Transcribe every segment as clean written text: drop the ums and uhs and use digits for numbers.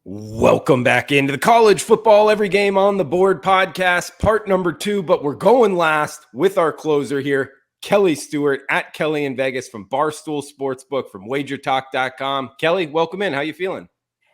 Welcome back into the College Football Every Game on the Board podcast, part number 2, but we're going last with our closer here, Kelly Stewart at Kelly in Vegas from Barstool Sportsbook from WagerTalk.com. Kelly, welcome in. How you feeling?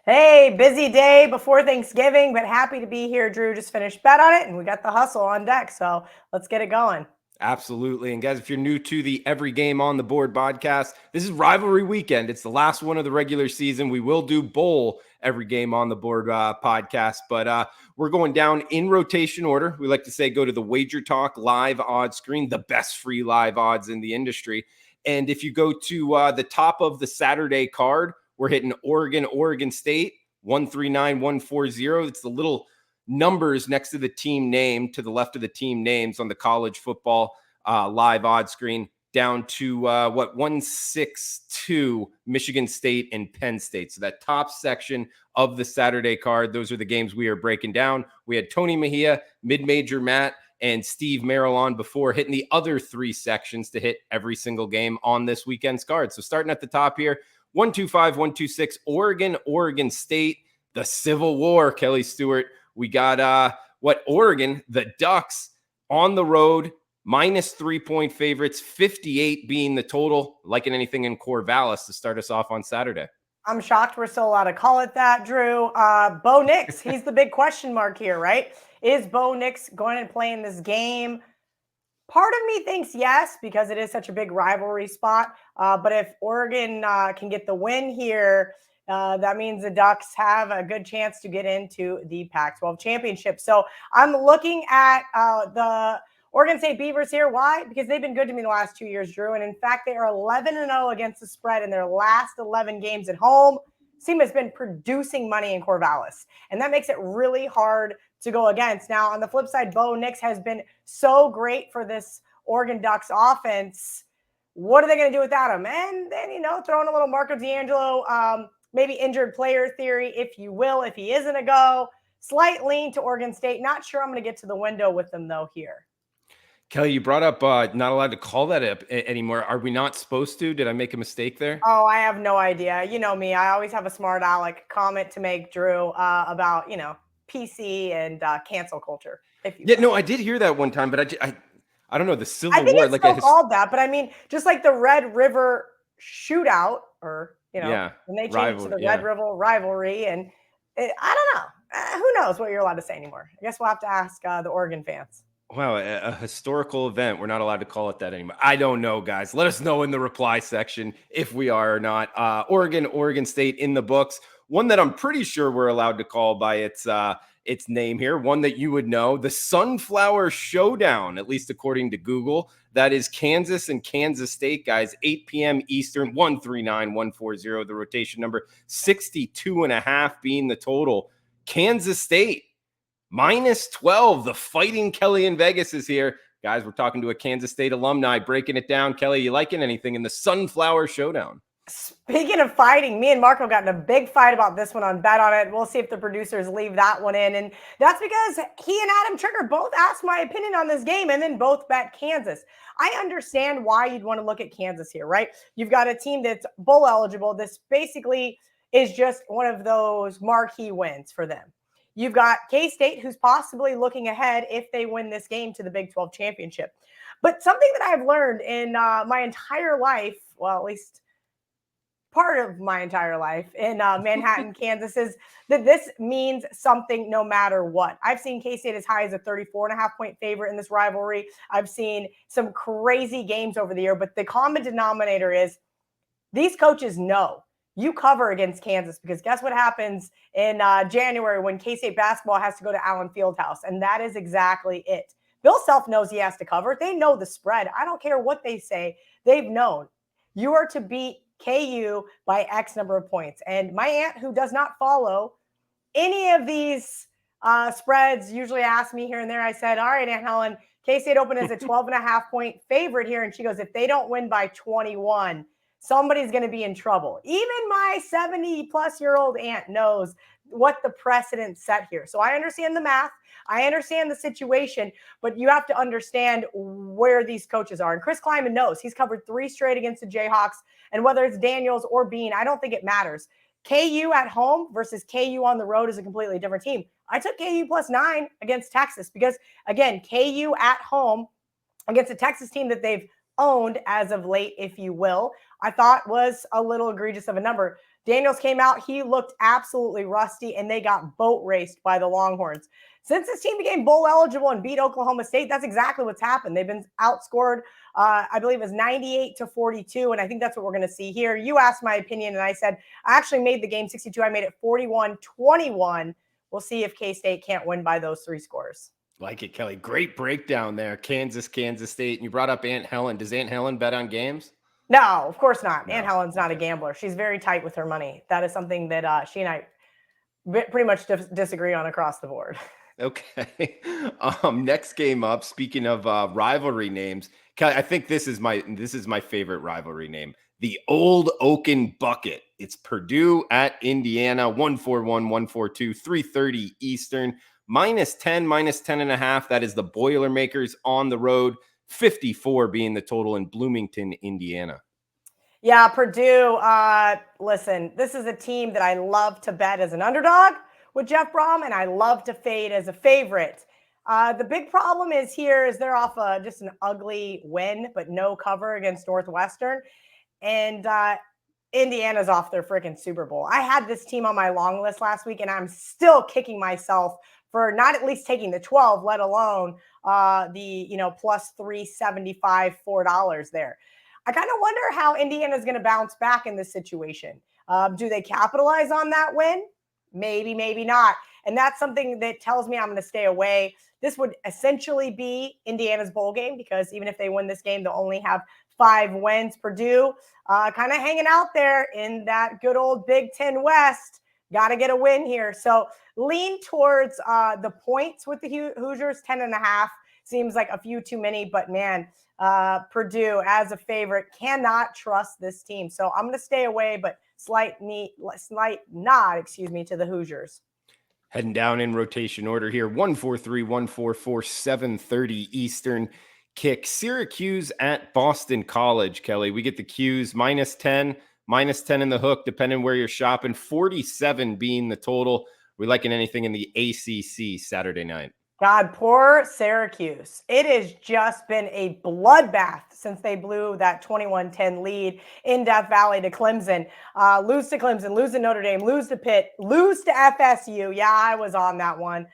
Hey, busy day before Thanksgiving, but happy to be here. Drew just finished bet on it, and we got the hustle on deck, so let's get it going. Absolutely. And guys, if you're new to the Every Game on the Board podcast, this is rivalry weekend. It's the last one of the regular season. We will do bowl Every Game on the Board podcast, but we're going down in rotation order. We like to say go to the WagerTalk live odds screen, the best free live odds in the industry. And if you go to the top of the Saturday card, we're hitting Oregon State, 139-140. It's the little numbers next to the team name, to the left of the team names on the college football live odds screen, down to 162 Michigan State and Penn State. So that top section of the Saturday card, those are the games we are breaking down. We had Tony Mejia, mid-major Matt, and Steve Merrill on before, hitting the other 3 sections to hit every single game on this weekend's card. So starting at the top here, 125, 126, Oregon State, the Civil War, Kelly Stewart. We got Oregon, the Ducks, on the road, minus 3-point favorites, 58 being the total. Liking anything in Corvallis to start us off on Saturday? I'm shocked we're still allowed to call it that, Drew. Bo Nix, he's the big question mark here, right? Is Bo Nix going to play in this game? Part of me thinks yes, because it is such a big rivalry spot. But if Oregon can get the win here, that means the Ducks have a good chance to get into the Pac-12 championship. So I'm looking at the Oregon State Beavers here. Why? Because they've been good to me the last 2 years, Drew. And in fact, they are 11-0 against the spread in their last 11 games at home. This team has been producing money in Corvallis, and that makes it really hard to go against. Now, on the flip side, Bo Nix has been so great for this Oregon Ducks offense. What are they going to do without him? And then, throwing a little Marco D'Angelo, maybe injured player theory, if you will, if he isn't a go. Slight lean to Oregon State. Not sure I'm going to get to the window with them, though, here. Kelly, you brought up not allowed to call that up anymore. Are we not supposed to? Did I make a mistake there? Oh, I have no idea. You know me. I always have a smart aleck comment to make, Drew, about, PC and cancel culture. No, I did hear that one time, but I don't know, the Civil War. I think it's still called that, but I mean, just like the Red River Shootout, or when they changed to the Red River Rivalry, and I don't know. Who knows what you're allowed to say anymore? I guess we'll have to ask the Oregon fans. Wow, a historical event. We're not allowed to call it that anymore. I don't know, guys. Let us know in the reply section if we are or not. Oregon State in the books. One that I'm pretty sure we're allowed to call by its name here. One that you would know, the Sunflower Showdown, at least according to Google. That is Kansas and Kansas State, guys. 8 p.m. Eastern, 139-140. The rotation number, 62.5 being the total. Kansas State, minus 12. The Fighting Kelly in Vegas is here. Guys, we're talking to a Kansas State alumni, breaking it down. Kelly, you liking anything in the Sunflower Showdown? Speaking of fighting, me and Marco got in a big fight about this one on Bet on It. We'll see if the producers leave that one in. And that's because he and Adam Trigger both asked my opinion on this game and then both bet Kansas. I understand why you'd want to look at Kansas here, right? You've got a team that's bowl eligible. This basically is just one of those marquee wins for them. You've got K-State, who's possibly looking ahead if they win this game to the Big 12 championship. But something that I've learned in my entire life, well, at least part of my entire life in Manhattan, Kansas, is that this means something no matter what. I've seen K-State as high as a 34.5-point favorite in this rivalry. I've seen some crazy games over the year, but the common denominator is these coaches know you cover against Kansas, because guess what happens in January when K-State basketball has to go to Allen Fieldhouse, and that is exactly it. Bill Self knows he has to cover. They know the spread. I don't care what they say. They've known. You are to beat KU by X number of points. And my aunt, who does not follow any of these spreads, usually asks me here and there. I said, all right, Aunt Helen, K-State opened as a 12.5-point favorite here. And she goes, if they don't win by 21, somebody's going to be in trouble. Even my 70-plus-year-old aunt knows what the precedent set here. So I understand the math. I understand the situation, but you have to understand where these coaches are. And Chris Kleiman knows. He's covered 3 straight against the Jayhawks. And whether it's Daniels or Bean, I don't think it matters. KU at home versus KU on the road is a completely different team. I took KU +9 against Texas because, again, KU at home against a Texas team that they've owned as of late, if you will, I thought was a little egregious of a number. Daniels came out. He looked absolutely rusty, and they got boat raced by the Longhorns. Since this team became bowl eligible and beat Oklahoma State, that's exactly what's happened. They've been outscored, I believe it was 98-42, and I think that's what we're going to see here. You asked my opinion, and I said I actually made the game 62. I made it 41-21. We'll see if K-State can't win by those 3 scores. Like it, Kelly. Great breakdown there. Kansas State. And you brought up Aunt Helen. Does Aunt Helen bet on games? No, of course not. No. Aunt Helen's not a gambler. She's very tight with her money. That is something that she and I pretty much disagree on across the board. Okay. Next game up. Speaking of rivalry names, Kelly, I think this is my favorite rivalry name. The Old Oaken Bucket. It's Purdue at Indiana. 141, 142, 3:30 Eastern. -10, -10.5. That is the Boilermakers on the road. 54 being the total in Bloomington, Indiana. Yeah, Purdue. Listen, this is a team that I love to bet as an underdog with Jeff Brom, and I love to fade as a favorite. The big problem is they're off just an ugly win, but no cover against Northwestern. And Indiana's off their freaking Super Bowl. I had this team on my long list last week, and I'm still kicking myself for not at least taking the 12, let alone the plus 375, $4 there. I kind of wonder how Indiana's going to bounce back in this situation. Do they capitalize on that win? Maybe, maybe not. And that's something that tells me I'm going to stay away. This would essentially be Indiana's bowl game because even if they win this game, they'll only have 5 wins. Purdue kind of hanging out there in that good old Big Ten West. Got to get a win here. So lean towards the points with the Hoosiers. 10.5 seems like a few too many, but man, Purdue as a favorite, cannot trust this team. So I'm going to stay away, but slight nod to the Hoosiers. Heading down in rotation order here. 143, 144, 7:30 Eastern kick. Syracuse at Boston College, Kelly. We get the Qs -10 in the hook, depending where you're shopping. 47 being the total. We liking anything in the ACC Saturday night? God, poor Syracuse. It has just been a bloodbath since they blew that 21-10 lead in Death Valley to Clemson. Lose to Clemson, lose to Notre Dame, lose to Pitt, lose to FSU. Yeah, I was on that one.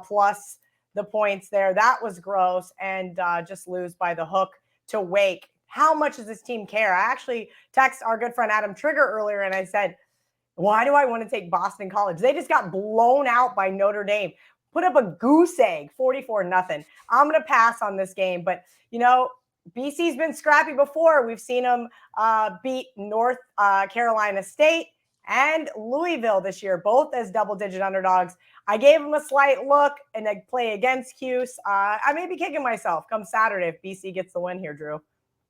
Plus the points there. That was gross. And just lose by the hook to Wake. How much does this team care? I actually texted our good friend Adam Trigger earlier, and I said, why do I want to take Boston College? They just got blown out by Notre Dame. Put up a goose egg, 44-0. I'm going to pass on this game. But, BC's been scrappy before. We've seen them beat North Carolina State and Louisville this year, both as double-digit underdogs. I gave them a slight look and a play against Cuse. I may be kicking myself come Saturday if BC gets the win here, Drew.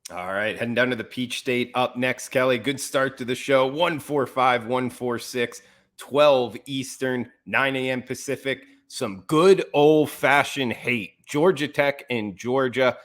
All right, heading down to the Peach State up next, Kelly. Good start to the show. 145, 146, 12 Eastern, 9 a.m. Pacific. Some good old-fashioned hate. Georgia Tech and Georgia.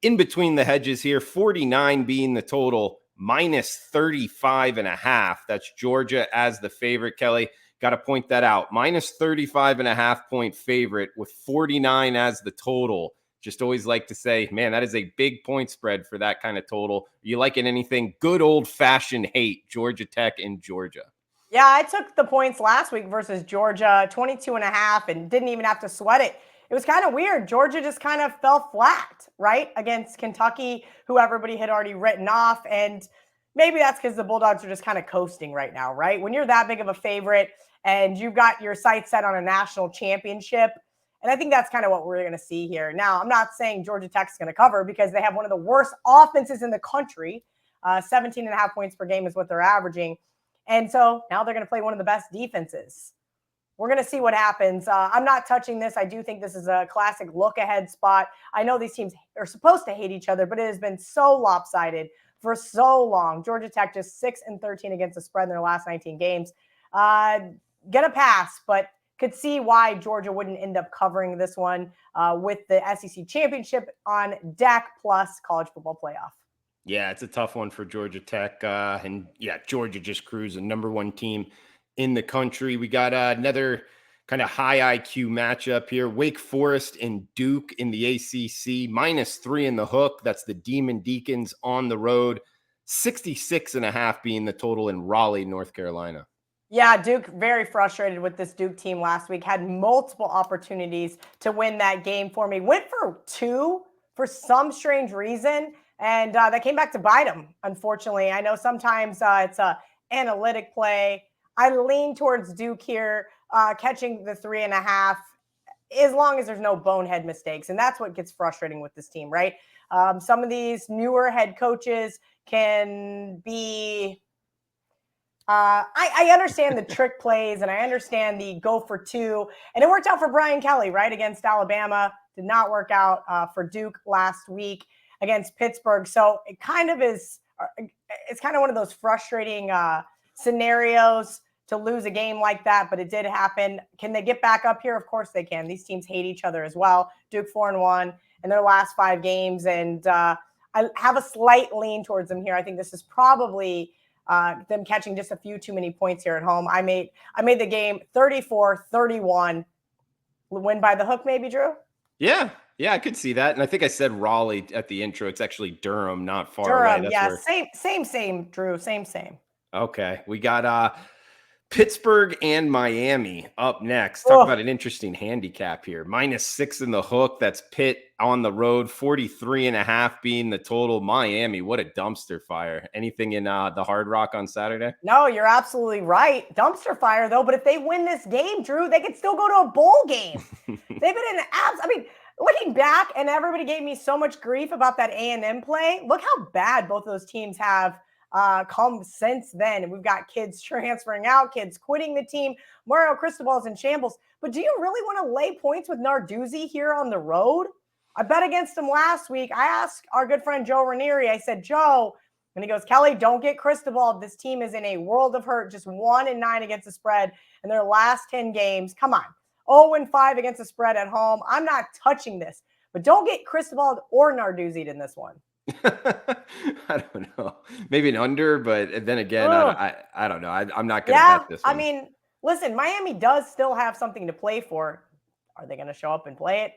In between the hedges here, 49 being the total, -35.5. That's Georgia as the favorite, Kelly. Got to point that out. -35.5 point favorite with 49 as the total. Just always like to say, man, that is a big point spread for that kind of total. Are you liking anything good old-fashioned hate, Georgia Tech and Georgia? Yeah, I took the points last week versus Georgia, 22.5, and didn't even have to sweat it. It was kind of weird. Georgia just kind of fell flat, right, against Kentucky, who everybody had already written off. And maybe that's because the Bulldogs are just kind of coasting right now, right? When you're that big of a favorite and you've got your sights set on a national championship, and I think that's kind of what we're going to see here. Now, I'm not saying Georgia Tech's going to cover because they have one of the worst offenses in the country. 17.5 points per game is what they're averaging. And so now they're going to play one of the best defenses. We're going to see what happens. I'm not touching this. I do think this is a classic look-ahead spot. I know these teams are supposed to hate each other, but it has been so lopsided for so long. Georgia Tech just 6-13 against the spread in their last 19 games. Gonna pass, but could see why Georgia wouldn't end up covering this one with the SEC championship on deck plus college football playoff. Yeah, it's a tough one for Georgia Tech. And yeah, Georgia just cruising. Number 1 team in the country. We got another kind of high IQ matchup here. Wake Forest and Duke in the ACC, -3 in the hook. That's the Demon Deacons on the road. 66.5 being the total in Raleigh, North Carolina. Yeah, Duke very frustrated with this Duke team last week. Had multiple opportunities to win that game for me. Went for 2 for some strange reason, and that came back to bite them, unfortunately. I know sometimes it's a analytic play. I lean towards Duke here, catching the 3.5, as long as there's no bonehead mistakes. And that's what gets frustrating with this team, right? Some of these newer head coaches can be I understand the trick plays and I understand the go for 2. And it worked out for Brian Kelly, right, against Alabama. Did not work out for Duke last week against Pittsburgh. So it kind of is, it's kind of one of those frustrating scenarios to lose a game like that, but it did happen. Can they get back up here? Of course they can. These teams hate each other as well. Duke 4-1 in their last 5 games. And I have a slight lean towards them here. I think this is probably them catching just a few too many points here at home. I made the game 34-31. Win by the hook, maybe, Drew? Yeah, I could see that. And I think I said Raleigh at the intro. It's actually Durham, not far Durham, away. That's same, Drew. Same. Okay, we got Pittsburgh and Miami up next. Talk about an interesting handicap here. -6 in the hook. That's Pitt on the road. 43.5 being the total. Miami, what a dumpster fire. Anything in the Hard Rock on Saturday? No, you're absolutely right. Dumpster fire, though. But if they win this game, Drew, they could still go to a bowl game. They've been in abs. I mean, looking back, and everybody gave me so much grief about that A&M play. Look how bad both of those teams have come since then. And we've got kids transferring out, kids quitting the team. Mario Cristobal's in shambles. But do you really want to lay points with Narduzzi here on the road? I bet against him last week. I asked our good friend Joe Ranieri, I said, Joe, and he goes, Kelly, don't get Cristobal. This team is in a world of hurt, just 1-9 against the spread in their last 10 games. Come on. 0-5 against the spread at home. I'm not touching this. But don't get Cristobal or Narduzzi in this one. I don't know. Maybe an under, but then again, I don't know. I'm not going to bet this one. I mean, listen, Miami does still have something to play for. Are they going to show up and play it?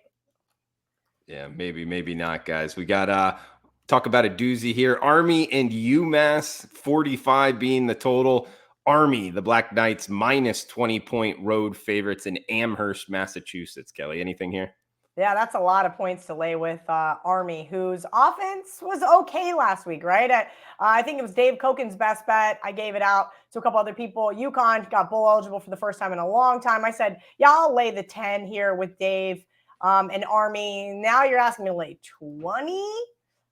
Yeah, maybe not, guys. We got talk about a doozy here. Army and UMass, 45 being the total. Army, the Black Knights, -20-point road favorites in Amherst, Massachusetts. Kelly, anything here? Yeah, that's a lot of points to lay with Army, whose offense was okay last week, right? I think it was Dave Koken's best bet. I gave it out to a couple other people. UConn got bowl eligible for the first time in a long time. I said, yeah, I'll lay the 10 here with Dave and Army. Now you're asking me to lay 20?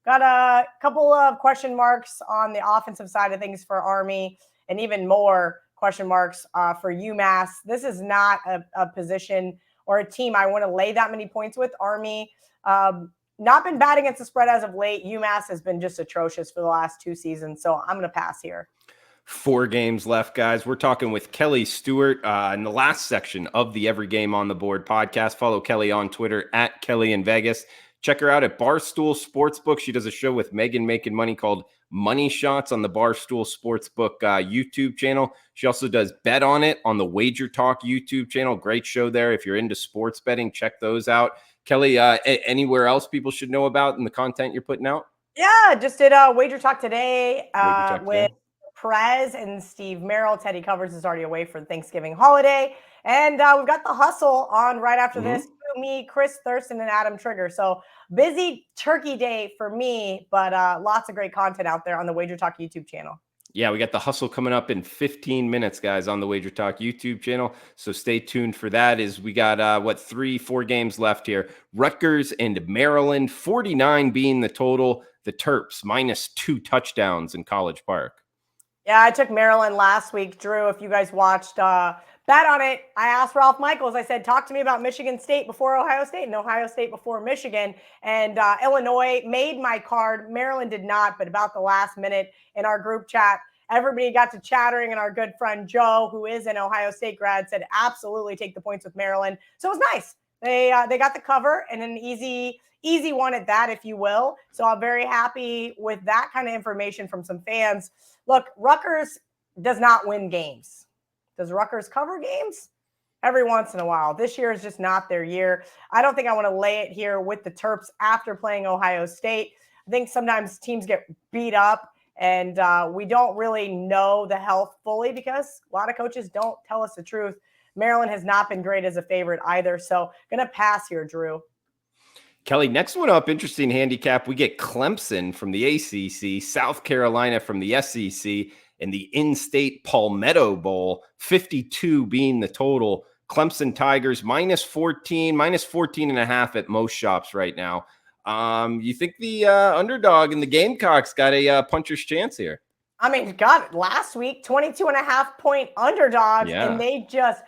Got a couple of question marks on the offensive side of things for Army and even more question marks for UMass. This is not a position or a team I want to lay that many points with. Army, not been bad against the spread as of late. UMass has been just atrocious for the last 2 seasons. So I'm going to pass here. 4 games left, guys. We're talking with Kelly Stewart in the last section of the Every Game on the Board podcast. Follow Kelly on Twitter at Kelly in Vegas. Check her out at Barstool Sportsbook. She does a show with Megan Making Money called Money Shots on the Barstool Sportsbook YouTube channel. She also does Bet On It on the WagerTalk YouTube channel. Great show there. If you're into sports betting, check those out. Kelly, anywhere else people should know about in the content you're putting out? Yeah, just did WagerTalk today with Perez and Steve Merrill. Teddy Covers is already away for the Thanksgiving holiday. And we've got The Hustle on right after this. Me, Chris Thurston, and Adam Trigger. So busy turkey day for me, but lots of great content out there on the WagerTalk YouTube channel. Yeah, we got The Hustle coming up in 15 minutes, guys, on the WagerTalk YouTube channel. So stay tuned for that. As we got 3-4 games left here. Rutgers and Maryland, 49 being the total. The Terps -2 touchdowns in College Park. Yeah, I took Maryland last week, Drew. If you guys watched Bet On It, I asked Ralph Michaels, I said, talk to me about Michigan State before Ohio State and Ohio State before Michigan. And Illinois made my card. Maryland did not, but about the last minute in our group chat, everybody got to chattering, and our good friend Joe, who is an Ohio State grad, said, absolutely take the points with Maryland. So it was nice. They got the cover and an easy one at that, if you will. So I'm very happy with that kind of information from some fans. Look, Rutgers does not win games. Does Rutgers cover games? Every once in a while. This year is just not their year. I don't think I want to lay it here with the Terps after playing Ohio State. I think sometimes teams get beat up and we don't really know the health fully because a lot of coaches don't tell us the truth. Maryland has not been great as a favorite either. So going to pass here, Drew. Kelly, next one up, interesting handicap. We get Clemson from the ACC, South Carolina from the SEC, and the in-state Palmetto Bowl, 52 being the total. Clemson Tigers -14, -14.5 at most shops right now. You think the underdog and the Gamecocks got a puncher's chance here? I mean, God, last week, 22.5-point underdogs, and they just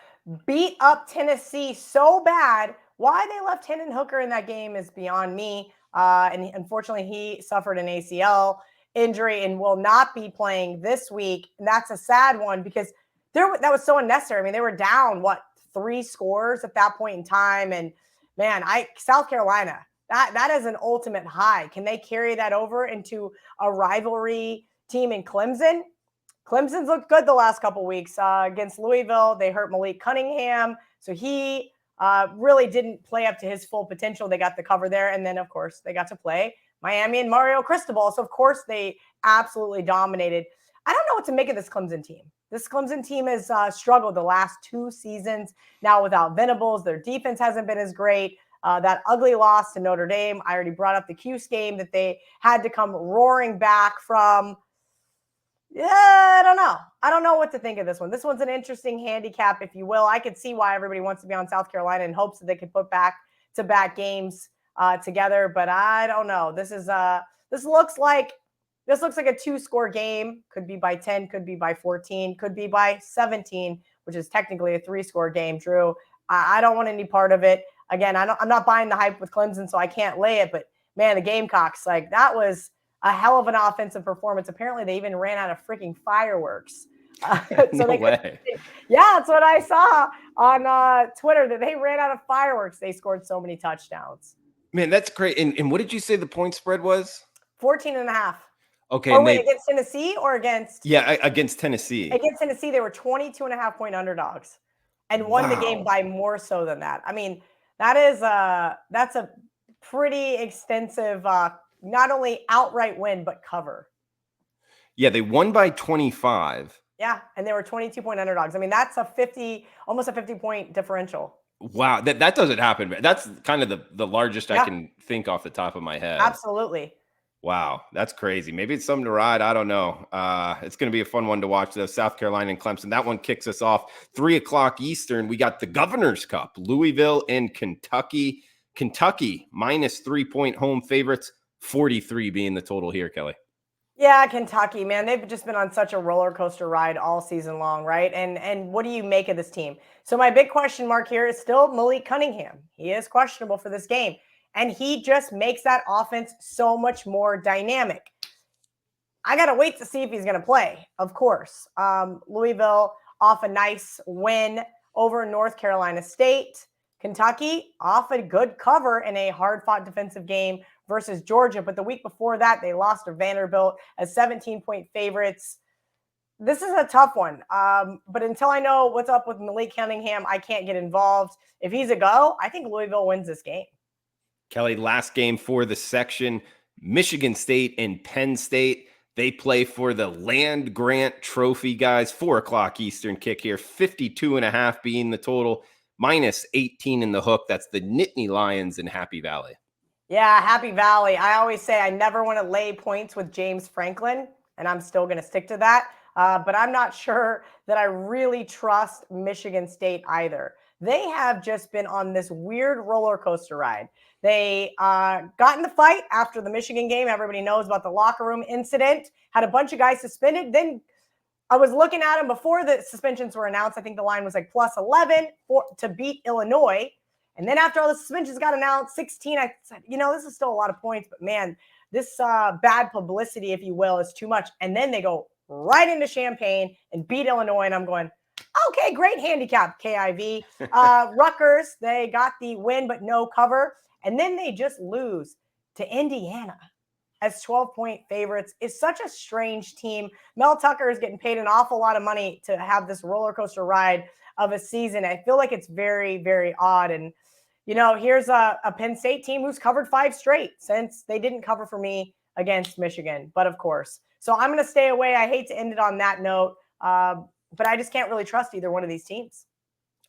beat up Tennessee so bad. Why they left Hendon Hooker in that game is beyond me. And unfortunately, he suffered an ACL injury and will not be playing this week. And that's a sad one because that was so unnecessary. I mean, they were down, 3 scores at that point in time. And man, South Carolina, that is an ultimate high. Can they carry that over into a rivalry team in Clemson? Clemson's looked good the last couple weeks against Louisville. They hurt Malik Cunningham. So he really didn't play up to his full potential. They got the cover there. And then, of course, they got to play Miami and Mario Cristobal. So, of course, they absolutely dominated. I don't know what to make of this Clemson team. This Clemson team has struggled the last 2 seasons. Now without Venables, their defense hasn't been as great. That ugly loss to Notre Dame. I already brought up the Cuse game that they had to come roaring back from. Yeah, I don't know. I don't know what to think of this one. This one's an interesting handicap, if you will. I could see why everybody wants to be on South Carolina in hopes that they could put back-to-back games together, but I don't know. This looks like a 2-score game. Could be by 10, could be by 14, could be by 17, which is technically a 3-score game. Drew, I don't want any part of it. Again, I'm not buying the hype with Clemson, so I can't lay it. But man, the Gamecocks, that was a hell of an offensive performance. Apparently, they even ran out of freaking fireworks. No way. Yeah, that's what I saw on Twitter, that they ran out of fireworks. They scored so many touchdowns. Man, that's great. And what did you say the point spread was? 14.5. Okay. Oh, wait, against Tennessee or against? Yeah, against Tennessee. Against Tennessee, they were 22.5-point underdogs and won the game by more so than that. I mean, that's a pretty extensive not only outright win, but cover. Yeah, they won by 25. Yeah, and they were 22-point underdogs. I mean, that's almost a 50-point differential. Wow, that doesn't happen. That's kind of the largest I can think off the top of my head. Absolutely. Wow, that's crazy. Maybe it's something to ride. I don't know. It's going to be a fun one to watch, though. South Carolina and Clemson. That one kicks us off 3:00 Eastern. We got the Governor's Cup, Louisville and Kentucky. Kentucky -3-point home favorites, 43 being the total here, Kelly. Yeah, Kentucky, man, they've just been on such a roller coaster ride all season long, right? And what do you make of this team? So my big question mark here is still Malik Cunningham. He is questionable for this game, and he just makes that offense so much more dynamic. I got to wait to see if he's going to play, of course. Louisville off a nice win over North Carolina State. Kentucky off a good cover in a hard-fought defensive game versus Georgia. But the week before that, they lost to Vanderbilt as 17-point favorites. This is a tough one. But until I know what's up with Malik Cunningham, I can't get involved. If he's a go, I think Louisville wins this game. Kelly, last game for the section, Michigan State and Penn State. They play for the Land Grant Trophy, guys. 4:00 Eastern kick here. 52.5 being the total. -18 in the hook. That's the Nittany Lions in Happy Valley. Yeah, Happy Valley. I always say I never want to lay points with James Franklin, and I'm still going to stick to that. But I'm not sure that I really trust Michigan State either. They have just been on this weird roller coaster ride. They got in the fight after the Michigan game. Everybody knows about the locker room incident. Had a bunch of guys suspended. Then I was looking at them before the suspensions were announced. I think the line was like +11 to beat Illinois. And then after all the suspensions got announced, 16, I said, this is still a lot of points. But, man, this bad publicity, if you will, is too much. And then they go right into Champaign and beat Illinois. And I'm going, okay, great handicap, KIV. Rutgers, they got the win but no cover. And then they just lose to Indiana. as 12-point favorites is such a strange team. Mel Tucker is getting paid an awful lot of money to have this roller coaster ride of a season. I feel like it's very, very odd. And, here's a Penn State team who's covered 5 straight since they didn't cover for me against Michigan. But of course, so I'm going to stay away. I hate to end it on that note, but I just can't really trust either one of these teams.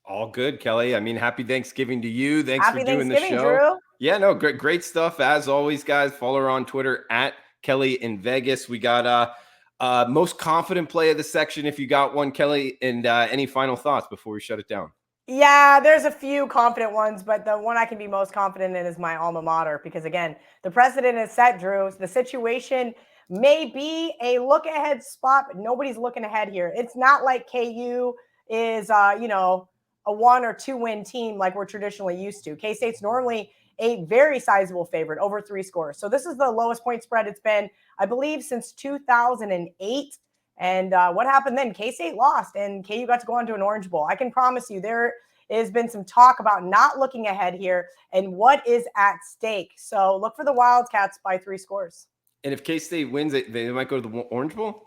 All good, Kelly. I mean, happy Thanksgiving to you. Thanks Happy for doing the Thanksgiving, show. Drew. Yeah, no, great stuff as always, guys. Follow her on Twitter at Kelly in Vegas. We got most confident play of the section. If you got one, Kelly, and any final thoughts before we shut it down? Yeah, there's a few confident ones, but the one I can be most confident in is my alma mater because, again, the precedent is set, Drew. The situation may be a look-ahead spot, but nobody's looking ahead here. It's not like KU is, a 1 or 2 win team like we're traditionally used to. K-State's normally a very sizable favorite, over 3 scores. So this is the lowest point spread it's been, I believe, since 2008. And what happened then? K-State lost, and KU got to go on to an Orange Bowl. I can promise you there has been some talk about not looking ahead here and what is at stake. So look for the Wildcats by 3 scores. And if K-State wins it, they might go to the Orange Bowl?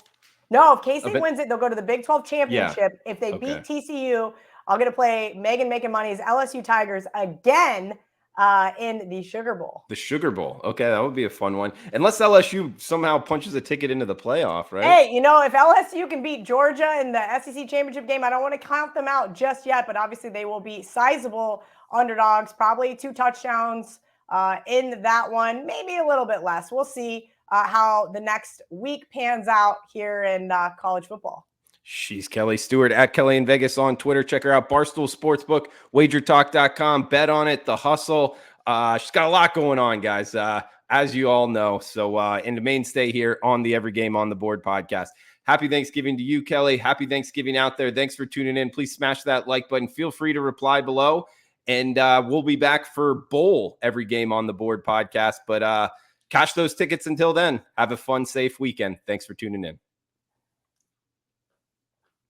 No, if K-State wins it, they'll go to the Big 12 championship. Yeah. If they beat TCU, I'll get to play Megan Making Money's LSU Tigers again in the Sugar Bowl. The Sugar Bowl. Okay, that would be a fun one. Unless LSU somehow punches a ticket into the playoff, right? Hey, if LSU can beat Georgia in the SEC championship game, I don't want to count them out just yet, but obviously they will be sizable underdogs, probably 2 touchdowns in that one, maybe a little bit less. We'll see how the next week pans out here in college football. She's Kelly Stewart at Kelly in Vegas on Twitter. Check her out. Barstool Sportsbook, WagerTalk.com. Bet on it. The Hustle. She's got a lot going on, guys, as you all know. So, and the mainstay here on the Every Game on the Board podcast. Happy Thanksgiving to you, Kelly. Happy Thanksgiving out there. Thanks for tuning in. Please smash that like button. Feel free to reply below. And we'll be back for Bowl Every Game on the Board podcast. But cash those tickets until then. Have a fun, safe weekend. Thanks for tuning in.